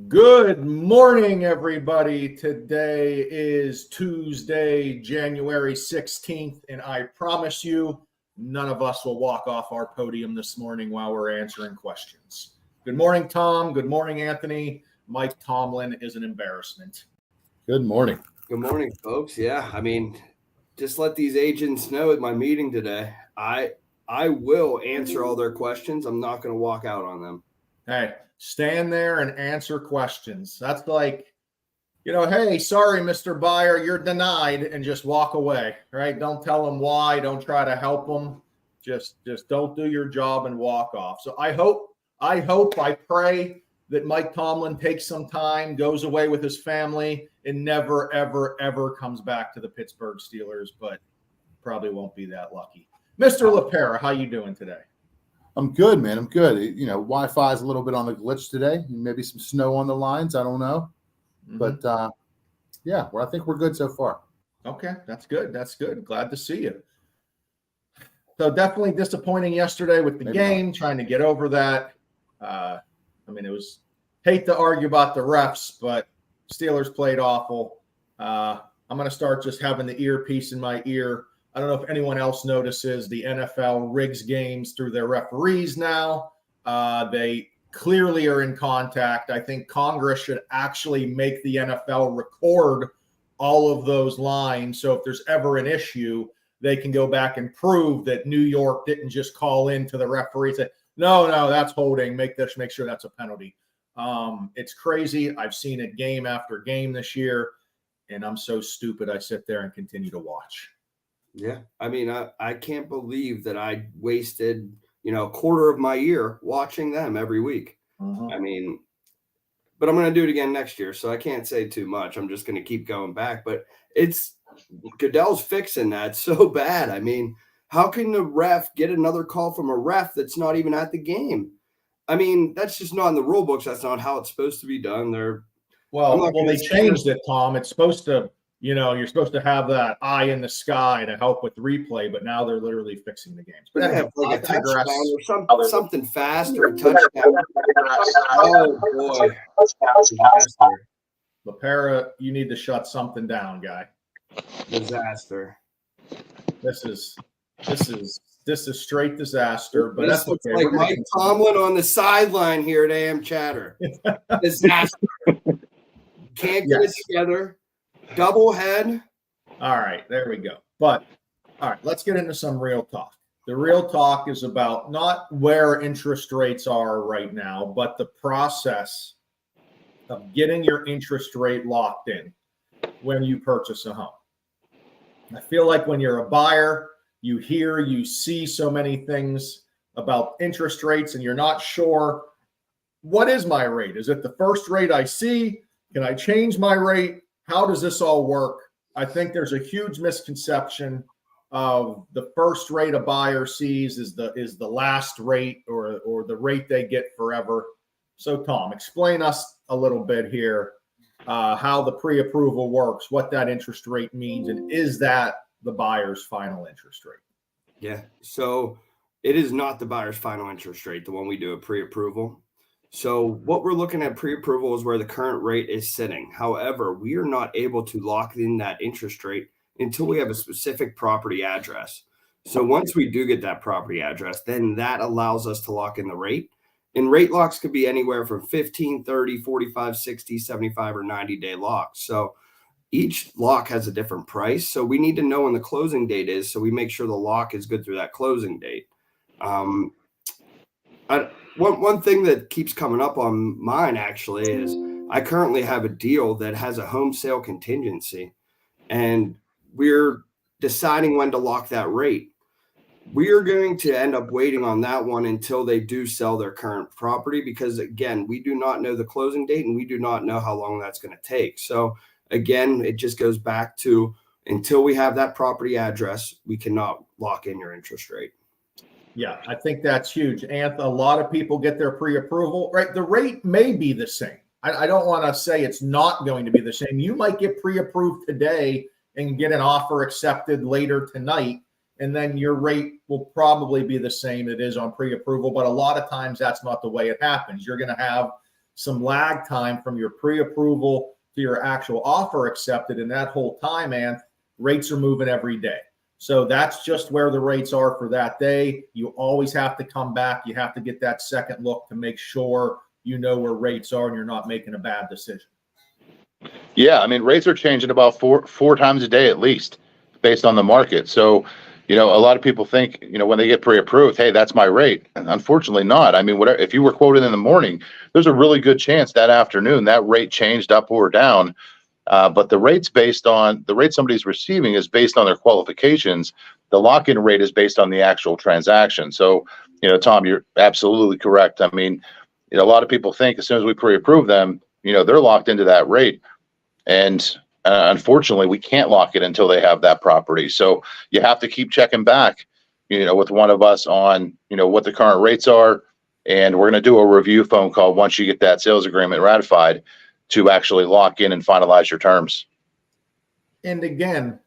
Good morning, everybody. Today is Tuesday, January 16th, and I promise you, none of us will walk off our podium this morning while we're answering questions. Good morning, Tom. Good morning, Anthony. Mike Tomlin is an embarrassment. Good morning. Good morning, folks. Yeah, just let these agents know at my meeting today, I will answer all their questions. I'm not going to walk out on them. Hey, stand there and answer questions. That's like, hey, sorry, Mr. Buyer, you're denied, and just walk away, right? Don't tell them why. Don't try to help them. Just don't do your job and walk off. So I pray that Mike Tomlin takes some time, goes away with his family, and never, ever, ever comes back to the Pittsburgh Steelers, but probably won't be that lucky. Mr. LaPera, how you doing today? I'm good, man. I'm good. Wi-Fi is a little bit on the glitch today. Maybe some snow on the lines. I don't know. Mm-hmm. But, I think we're good so far. Okay, that's good. That's good. Glad to see you. So definitely disappointing yesterday with the game, trying to get over that. It was hate to argue about the refs, but Steelers played awful. I'm going to start just having the earpiece in my ear. I don't know if anyone else notices the NFL rigs games through their referees now. They clearly are in contact. I think Congress should actually make the NFL record all of those lines. So if there's ever an issue, they can go back and prove that New York didn't just call in to the referee and say, no, that's holding. Make sure that's a penalty. It's crazy. I've seen it game after game this year, and I'm so stupid I sit there and continue to watch. Yeah. I can't believe that I wasted, a quarter of my year watching them every week. Uh-huh. But I'm going to do it again next year, so I can't say too much. I'm just going to keep going back. But Goodell's fixing that so bad. How can the ref get another call from a ref that's not even at the game? That's just not in the rule books. That's not how it's supposed to be done. They changed it, Tom. It's supposed to, you're supposed to have that eye in the sky to help with replay, but now they're literally fixing the games. But anyway, like a touchdown or something fast or a touchdown. Oh boy, LaPera, you need to shut something down, guy. Disaster. This is straight disaster. But this looks like Mike Tomlin on the sideline here at Amchatte. Disaster. Can't get it together. Double head. All right, there we go. But all right, let's get into some real talk. The real talk is about not where interest rates are right now, but the process of getting your interest rate locked in when you purchase a home. I feel like when you're a buyer, you see so many things about interest rates, and you're not sure, what is my rate? Is it the first rate I see? Can I change my rate? How does this all work? I think there's a huge misconception of the first rate a buyer sees is the last rate or the rate they get forever. So Tom, explain us a little bit here how the pre-approval works, what that interest rate means, and is that the buyer's final interest rate? Yeah, so it is not the buyer's final interest rate, the one we do at pre-approval. So what we're looking at pre-approval is where the current rate is sitting. However, we are not able to lock in that interest rate until we have a specific property address. So once we do get that property address, then that allows us to lock in the rate. And rate locks could be anywhere from 15, 30, 45, 60, 75, or 90-day locks. So each lock has a different price. So we need to know when the closing date is so we make sure the lock is good through that closing date. One thing that keeps coming up on mine actually is I currently have a deal that has a home sale contingency, and we're deciding when to lock that rate. We are going to end up waiting on that one until they do sell their current property because, again, we do not know the closing date and we do not know how long that's going to take. So, again, it just goes back to until we have that property address, we cannot lock in your interest rate. Yeah, I think that's huge. And a lot of people get their pre-approval, right? The rate may be the same. I don't want to say it's not going to be the same. You might get pre-approved today and get an offer accepted later tonight, and then your rate will probably be the same it is on pre-approval. But a lot of times that's not the way it happens. You're going to have some lag time from your pre-approval to your actual offer accepted. And that whole time, man, rates are moving every day. So that's just where the rates are for that day. You always have to come back. You have to get that second look to make sure you know where rates are and you're not making a bad decision. Yeah, I mean, rates are changing about four times a day at least, based on the market. So, a lot of people think, when they get pre-approved, hey, that's my rate. And unfortunately, not. I mean, whatever. If you were quoted in the morning, there's a really good chance that afternoon that rate changed up or down. But the rate somebody's receiving is based on their qualifications. The lock-in rate is based on the actual transaction. So, Tom, you're absolutely correct. I mean, a lot of people think as soon as we pre-approve them, they're locked into that rate. And unfortunately, we can't lock it until they have that property. So you have to keep checking back, with one of us on, what the current rates are. And we're going to do a review phone call once you get that sales agreement ratified to actually lock in and finalize your terms. And again,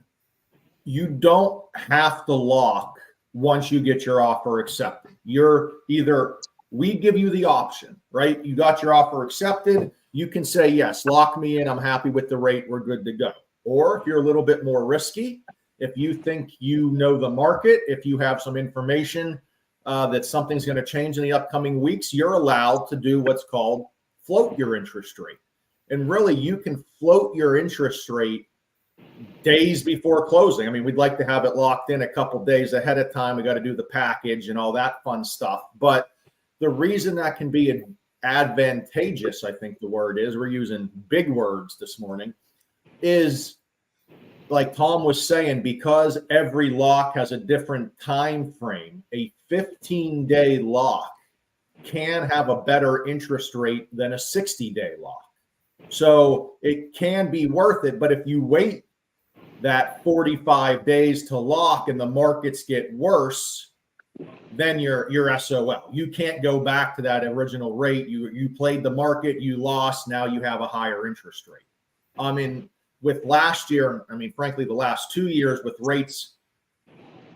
you don't have to lock once you get your offer accepted. We give you the option, right? You got your offer accepted. You can say, yes, lock me in. I'm happy with the rate. We're good to go. Or if you're a little bit more risky, if you think you know the market, if you have some information that something's going to change in the upcoming weeks, you're allowed to do what's called float your interest rate. And really, you can float your interest rate days before closing. I mean, we'd like to have it locked in a couple days ahead of time. We got to do the package and all that fun stuff. But the reason that can be advantageous, I think the word is, we're using big words this morning, is like Tom was saying, because every lock has a different time frame, a 15-day lock can have a better interest rate than a 60-day lock. So it can be worth it. But if you wait that 45 days to lock and the markets get worse, then you're SOL. You can't go back to that original rate. You played the market, you lost, now you have a higher interest rate. I mean, with last year, frankly, the last 2 years with rates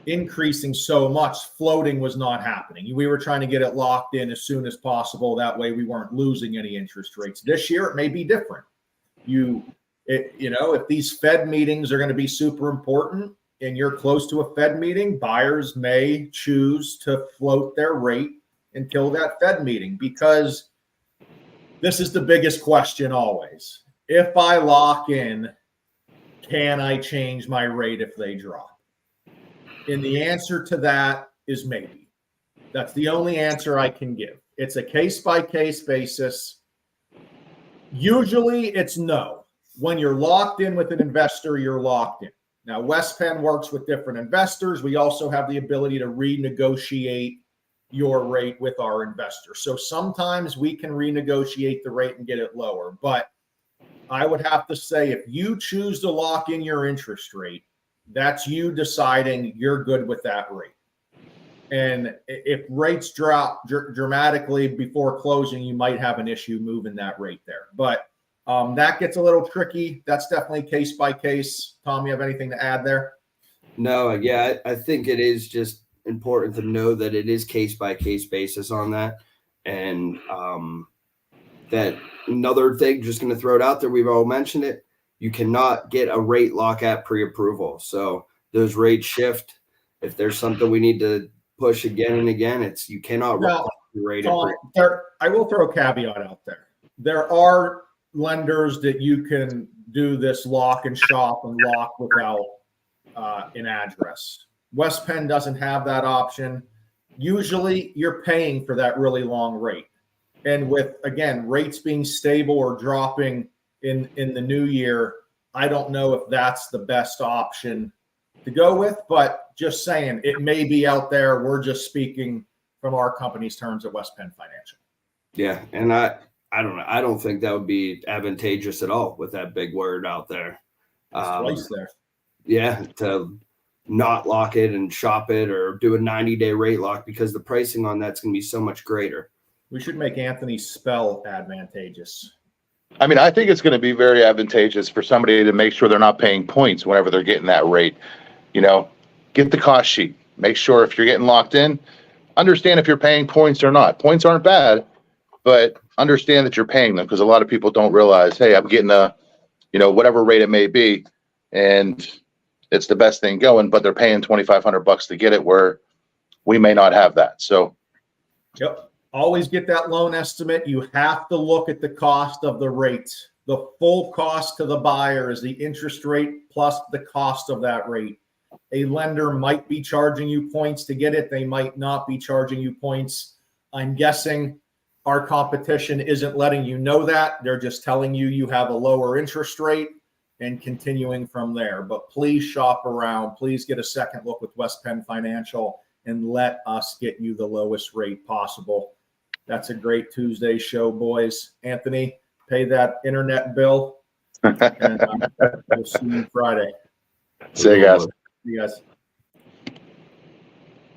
increasing so much, floating was not happening. We were trying to get it locked in as soon as possible. That way we weren't losing any interest rates. This year, it may be different. If these Fed meetings are going to be super important and you're close to a Fed meeting, buyers may choose to float their rate until that Fed meeting, because this is the biggest question always. If I lock in, can I change my rate if they drop? And the answer to that is maybe. That's the only answer I can give. It's a case-by-case basis. Usually it's no. When you're locked in with an investor, you're locked in. Now, West Penn works with different investors. We also have the ability to renegotiate your rate with our investors. So sometimes we can renegotiate the rate and get it lower. But I would have to say, if you choose to lock in your interest rate, that's you deciding you're good with that rate. And if rates drop dramatically before closing, you might have an issue moving that rate there. But that gets a little tricky. That's definitely case by case. Tom, you have anything to add there? No, yeah, I think it is just important to know that it is case by case basis on that. And that another thing, just going to throw it out there, we've all mentioned it. You cannot get a rate lock at pre-approval. So those rates shift. If there's something we need to push again and again, you cannot rate Tom, I will throw a caveat out there. There are lenders that you can do this lock and shop and lock without an address. West Penn doesn't have that option. Usually you're paying for that really long rate. And with, again, rates being stable or dropping in the new year, I don't know if that's the best option to go with, but just saying, it may be out there. We're just speaking from our company's terms at West Penn Financial. Yeah, and I don't know. I don't think that would be advantageous at all with that big word out there. Twice there. Yeah, to not lock it and shop it or do a 90-day rate lock, because the pricing on that's going to be so much greater. We should make Anthony spell advantageous. I mean, I think it's going to be very advantageous for somebody to make sure they're not paying points whenever they're getting that rate. Get the cost sheet. Make sure if you're getting locked in, understand if you're paying points or not. Points aren't bad, but understand that you're paying them, because a lot of people don't realize, hey, I'm getting a, whatever rate it may be, and it's the best thing going, but they're paying $2,500 to get it, where we may not have that. So, yep. Always get that loan estimate. You have to look at the cost of the rate. The full cost to the buyer is the interest rate plus the cost of that rate. A lender might be charging you points to get it. They might not be charging you points. I'm guessing our competition isn't letting you know that. They're just telling you you have a lower interest rate and continuing from there. But please shop around. Please get a second look with West Penn Financial and let us get you the lowest rate possible. That's a great Tuesday show, boys. Anthony, pay that internet bill, and we'll see you Friday. see you guys. See you guys.